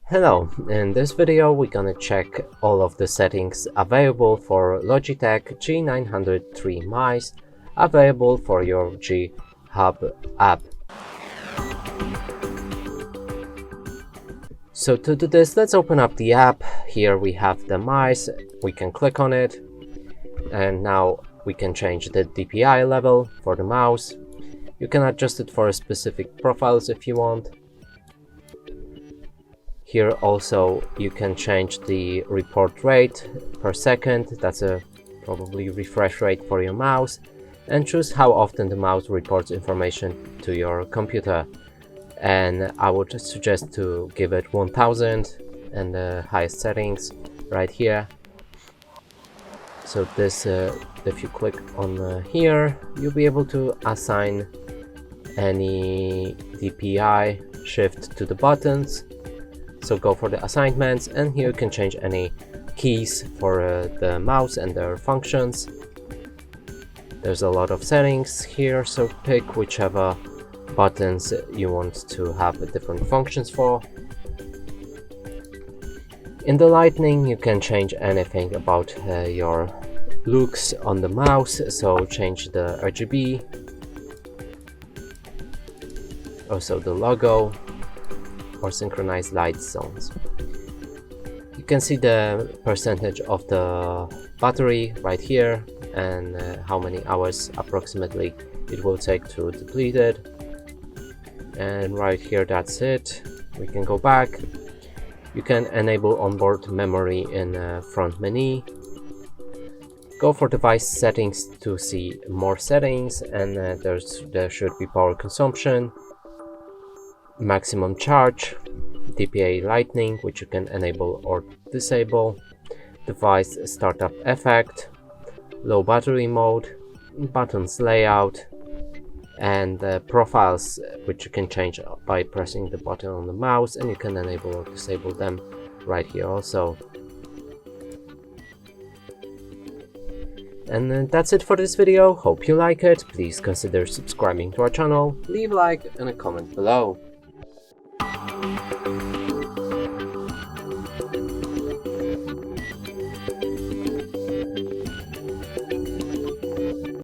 Hello, in this video we're gonna check all of the settings available for Logitech G903 mice available for your G Hub app. So to do this, let's open up the app. Here we have the mice, we can click on it, and now we can change the DPI level for the mouse. You can adjust it for specific profiles if you want. Here also you can change the report rate per second, that's a probably refresh rate for your mouse, and choose how often the mouse reports information to your computer. And I would suggest to give it 1000 and the highest settings right here. So this, if you click on here, you'll be able to assign any DPI shift to the buttons. So go for the assignments, and here you can change any keys for the mouse and their functions. There's a lot of settings here, so pick whichever buttons you want to have different functions for. In the lighting, you can change anything about your looks on the mouse, so change the RGB, also the logo, or synchronize light zones. You can see the percentage of the battery right here, and how many hours approximately it will take to deplete it. And right here, that's it. We can go back. You can enable onboard memory in front menu. Go for device settings to see more settings, and there should be power consumption, maximum charge, DPI lightning, which you can enable or disable, device startup effect, low battery mode, buttons layout, and profiles, which you can change by pressing the button on the mouse, and you can enable or disable them right here also. And that's it for this video. Hope you like it. Please consider subscribing to our channel, leave a like and a comment below.